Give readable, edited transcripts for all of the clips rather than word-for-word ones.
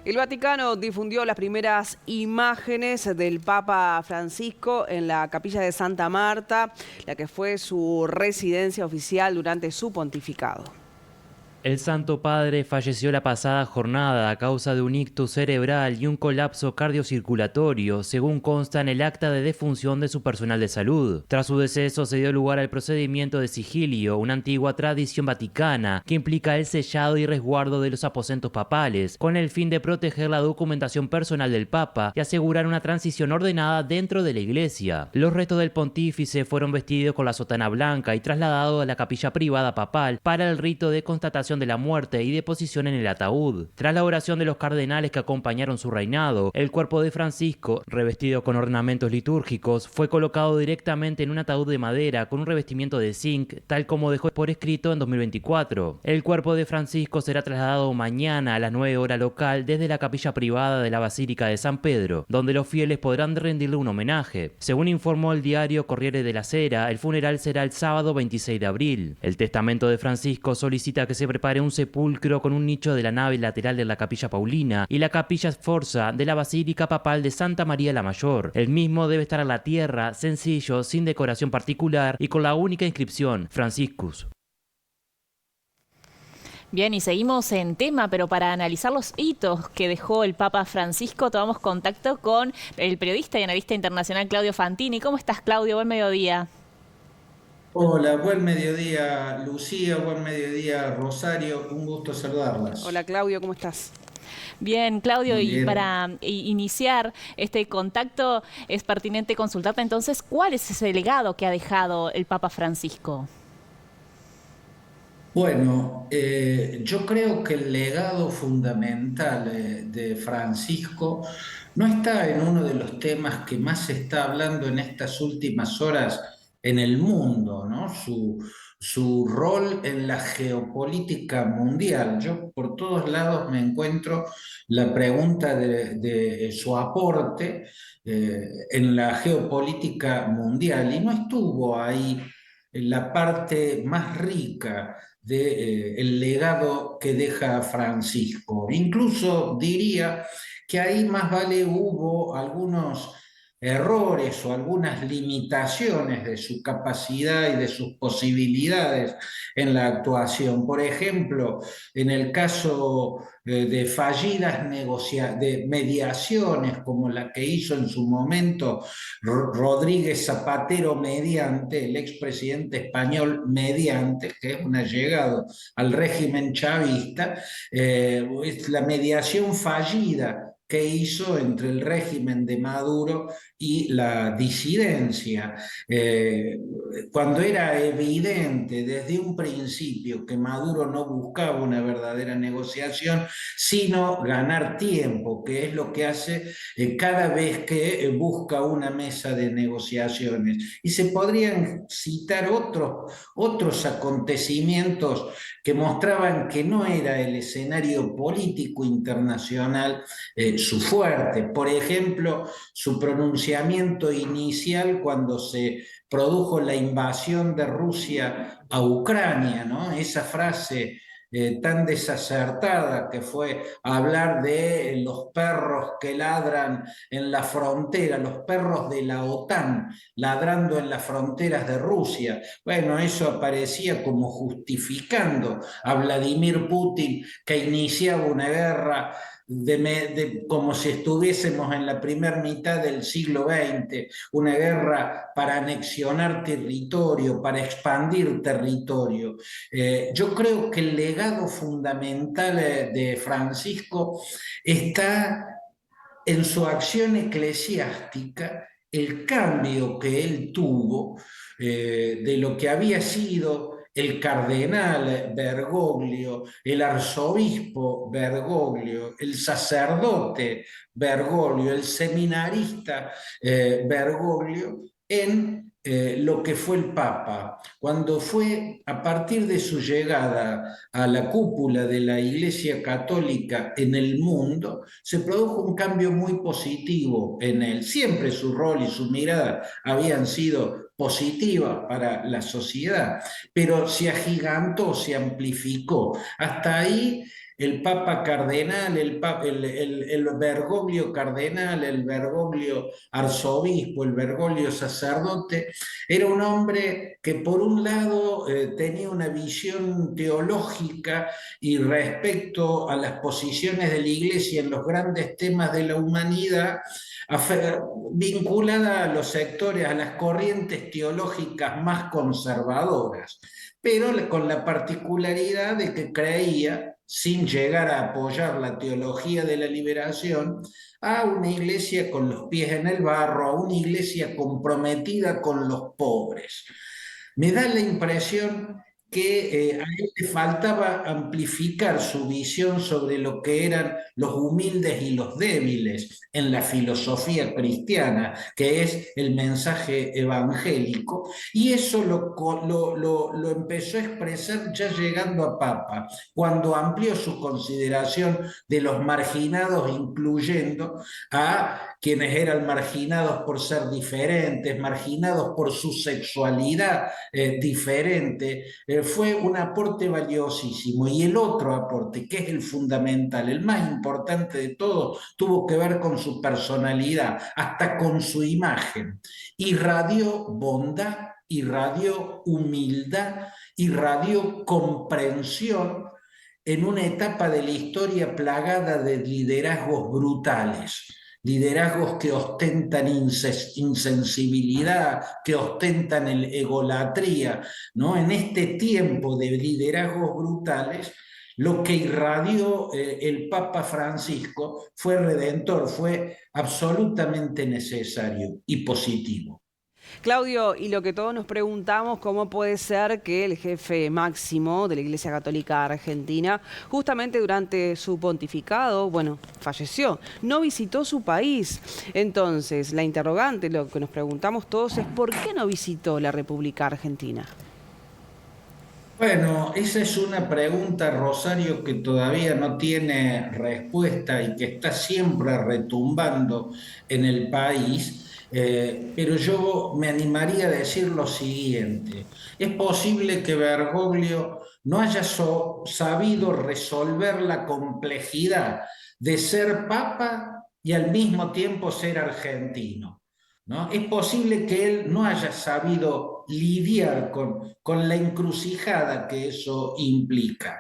El Vaticano difundió las primeras imágenes del Papa Francisco en la capilla de Santa Marta, la que fue su residencia oficial durante su pontificado. El Santo Padre falleció la pasada jornada a causa de un ictus cerebral y un colapso cardiocirculatorio, según consta en el acta de defunción de su personal de salud. Tras su deceso se dio lugar al procedimiento de sigilio, una antigua tradición vaticana que implica el sellado y resguardo de los aposentos papales, con el fin de proteger la documentación personal del Papa y asegurar una transición ordenada dentro de la Iglesia. Los restos del pontífice fueron vestidos con la sotana blanca y trasladados a la capilla privada papal para el rito de constatación de la muerte y deposición en el ataúd. Tras la oración de los cardenales que acompañaron su reinado, el cuerpo de Francisco, revestido con ornamentos litúrgicos, fue colocado directamente en un ataúd de madera con un revestimiento de zinc, tal como dejó por escrito en 2024. El cuerpo de Francisco será trasladado mañana a las 9 horas local desde la capilla privada de la Basílica de San Pedro, donde los fieles podrán rendirle un homenaje. Según informó el diario Corriere della Sera, el funeral será el sábado 26 de abril. El testamento de Francisco solicita que se prepare un sepulcro con un nicho de la nave lateral de la Capilla Paulina y la Capilla Sforza de la Basílica Papal de Santa María la Mayor. El mismo debe estar a la tierra, sencillo, sin decoración particular y con la única inscripción, Franciscus. Bien, y seguimos en tema, pero para analizar los hitos que dejó el Papa Francisco, tomamos contacto con el periodista y analista internacional Claudio Fantini. ¿Cómo estás, Claudio? Buen mediodía. Hola, buen mediodía Lucía, buen mediodía Rosario, un gusto Hola saludarlas. Claudio, ¿cómo estás? Bien, Claudio, Muy y bien. para iniciar este contacto es pertinente consultarte entonces cuál es ese legado que ha dejado el Papa Francisco. Bueno, yo creo que el legado fundamental de Francisco no está en uno de los temas que más se está hablando en estas últimas horas en el mundo, ¿no? Su rol en la geopolítica mundial. Yo por todos lados me encuentro la pregunta de su aporte en la geopolítica mundial y no estuvo ahí en la parte más rica del legado que deja Francisco. Incluso diría que ahí más vale hubo algunos errores o algunas limitaciones de su capacidad y de sus posibilidades en la actuación. Por ejemplo, en el caso de fallidas de mediaciones como la que hizo en su momento Rodríguez Zapatero mediante, el expresidente español mediante, que es un allegado al régimen chavista, es la mediación fallida que hizo entre el régimen de Maduro y la disidencia. Cuando era evidente desde un principio que Maduro no buscaba una verdadera negociación, sino ganar tiempo, que es lo que hace cada vez que busca una mesa de negociaciones. Y se podrían citar otros acontecimientos que mostraban que no era el escenario político internacional su fuerte. Por ejemplo, su pronunciamiento inicial cuando se produjo la invasión de Rusia a Ucrania, ¿no? Esa frase tan desacertada que fue hablar de los perros que ladran en la frontera, los perros de la OTAN ladrando en las fronteras de Rusia. Bueno, eso aparecía como justificando a Vladimir Putin que iniciaba una guerra como si estuviésemos en la primera mitad del siglo XX, una guerra para anexionar territorio, para expandir territorio. Yo creo que el legado fundamental de Francisco está en su acción eclesiástica, el cambio que él tuvo de lo que había sido el cardenal Bergoglio, el arzobispo Bergoglio, el sacerdote Bergoglio, el seminarista Bergoglio, en lo que fue el Papa, cuando fue a partir de su llegada a la cúpula de la Iglesia Católica en el mundo, se produjo un cambio muy positivo en él. Siempre su rol y su mirada habían sido positivas para la sociedad, pero se agigantó, se amplificó. Hasta ahí el Papa Cardenal, el Bergoglio Cardenal, el Bergoglio Arzobispo, el Bergoglio Sacerdote, era un hombre que por un lado tenía una visión teológica y respecto a las posiciones de la Iglesia en los grandes temas de la humanidad, vinculada a los sectores, a las corrientes teológicas más conservadoras, pero con la particularidad de que creía, sin llegar a apoyar la teología de la liberación, a una iglesia con los pies en el barro, a una iglesia comprometida con los pobres. Me da la impresión que a él le faltaba amplificar su visión sobre lo que eran los humildes y los débiles en la filosofía cristiana, que es el mensaje evangélico, y eso lo empezó a expresar ya llegando a Papa, cuando amplió su consideración de los marginados, incluyendo a quienes eran marginados por ser diferentes, marginados por su sexualidad diferente. Fue un aporte valiosísimo. Y el otro aporte, que es el fundamental, el más importante de todo, tuvo que ver con su personalidad, hasta con su imagen. Irradió bondad, irradió humildad, irradió comprensión en una etapa de la historia plagada de liderazgos brutales, liderazgos que ostentan insensibilidad, que ostentan el egolatría, ¿no? En este tiempo de liderazgos brutales, lo que irradió el Papa Francisco fue redentor, fue absolutamente necesario y positivo. Claudio, y lo que todos nos preguntamos, ¿cómo puede ser que el jefe máximo de la Iglesia Católica Argentina, justamente durante su pontificado, bueno, falleció, no visitó su país? Entonces, la interrogante, lo que nos preguntamos todos es ¿por qué no visitó la República Argentina? Bueno, esa es una pregunta, Rosario, que todavía no tiene respuesta y que está siempre retumbando en el país, pero yo me animaría a decir lo siguiente. Es posible que Bergoglio no haya sabido resolver la complejidad de ser papa y al mismo tiempo ser argentino, ¿no? Es posible que él no haya sabido lidiar con la encrucijada que eso implica.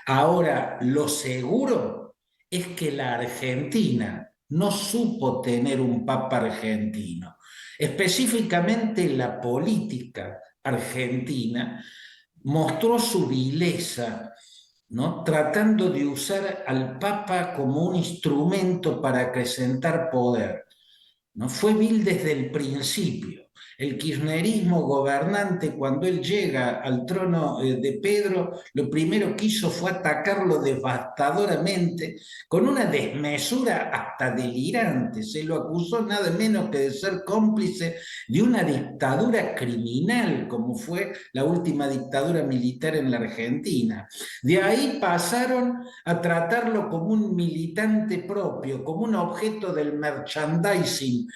Ahora, lo seguro es que la Argentina no supo tener un papa argentino. Específicamente la política argentina mostró su vileza, ¿no? Tratando de usar al papa como un instrumento para acrecentar poder, ¿no? Fue vil desde el principio. El kirchnerismo gobernante, cuando él llega al trono de Pedro, lo primero que hizo fue atacarlo devastadoramente, con una desmesura hasta delirante. Se lo acusó nada menos que de ser cómplice de una dictadura criminal, como fue la última dictadura militar en la Argentina. De ahí pasaron a tratarlo como un militante propio, como un objeto del merchandising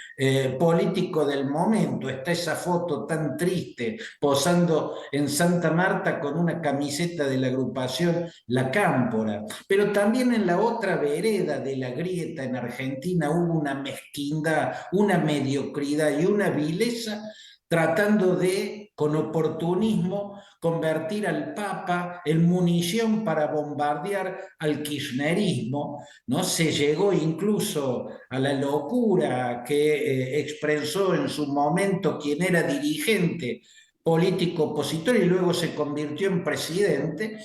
político del momento. Está esa foto tan triste posando en Santa Marta con una camiseta de la agrupación La Cámpora. Pero también en la otra vereda de la grieta en Argentina hubo una mezquindad, una mediocridad y una vileza, tratando de, con oportunismo, convertir al Papa en munición para bombardear al kirchnerismo, ¿no? Se llegó incluso a la locura que expresó en su momento quien era dirigente político opositor y luego se convirtió en presidente,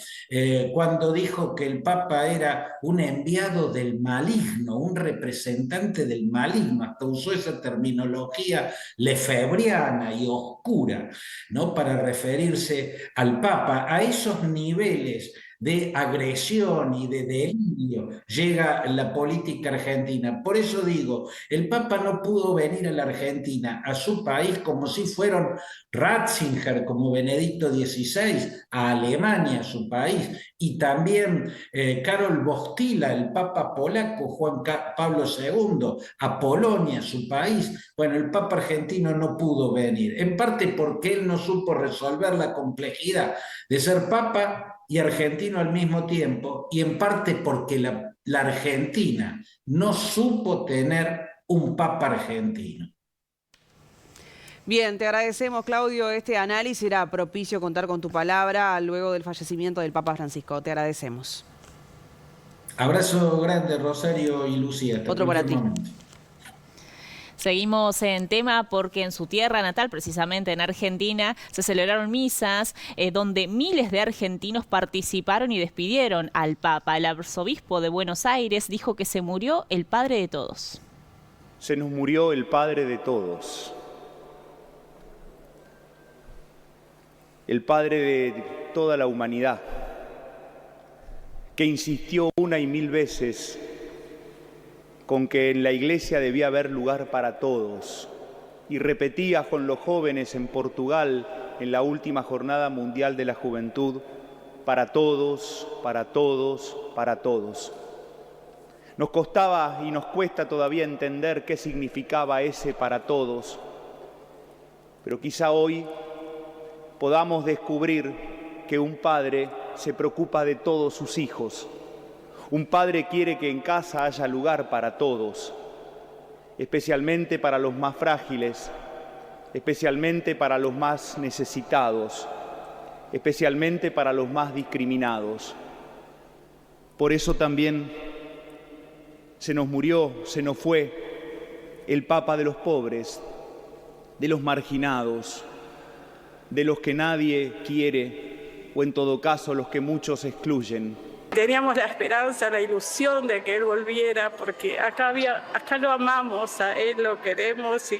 cuando dijo que el Papa era un enviado del maligno, un representante del maligno, hasta usó esa terminología lefebriana y oscura, ¿no? Para referirse al Papa. A esos niveles de agresión y de delirio llega la política argentina. Por eso digo, el Papa no pudo venir a la Argentina, a su país, como si fueron Ratzinger, como Benedicto XVI, a Alemania, su país, y también Karol Wojtyła, el Papa polaco, Juan Pablo II, a Polonia, su país. Bueno, el Papa argentino no pudo venir, en parte porque él no supo resolver la complejidad de ser Papa y argentino al mismo tiempo, y en parte porque la Argentina no supo tener un papa argentino. Bien, te agradecemos, Claudio, este análisis. Era propicio contar con tu palabra luego del fallecimiento del Papa Francisco. Te agradecemos. Abrazo grande, Rosario y Lucía. Hasta Otro para ti. momento. Seguimos en tema porque en su tierra natal, precisamente en Argentina, se celebraron misas donde miles de argentinos participaron y despidieron al Papa. El arzobispo de Buenos Aires dijo que se murió el padre de todos. Se nos murió el padre de todos. El padre de toda la humanidad, que insistió una y mil veces con que en la iglesia debía haber lugar para todos, y repetía con los jóvenes en Portugal en la última Jornada Mundial de la Juventud: para todos, para todos, para todos. Nos costaba y nos cuesta todavía entender qué significaba ese para todos, pero quizá hoy podamos descubrir que un padre se preocupa de todos sus hijos. Un padre quiere que en casa haya lugar para todos, especialmente para los más frágiles, especialmente para los más necesitados, especialmente para los más discriminados. Por eso también se nos murió, se nos fue el Papa de los pobres, de los marginados, de los que nadie quiere, o en todo caso los que muchos excluyen. Teníamos la esperanza, la ilusión de que él volviera, porque acá lo amamos, a él lo queremos,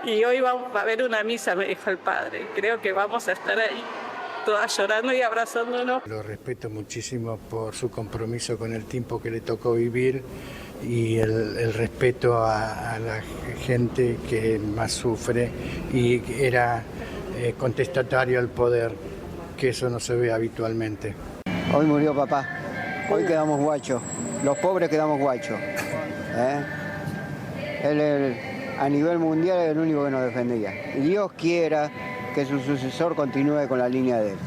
y hoy va a haber una misa, me dijo el padre. Creo que vamos a estar ahí todas llorando y abrazándonos. Lo respeto muchísimo por su compromiso con el tiempo que le tocó vivir y el respeto a la gente que más sufre, y era contestatario al poder, que eso no se ve habitualmente. Hoy murió papá, hoy quedamos guachos, los pobres quedamos guachos. Él a nivel mundial es el único que nos defendía. Y Dios quiera que su sucesor continúe con la línea de él.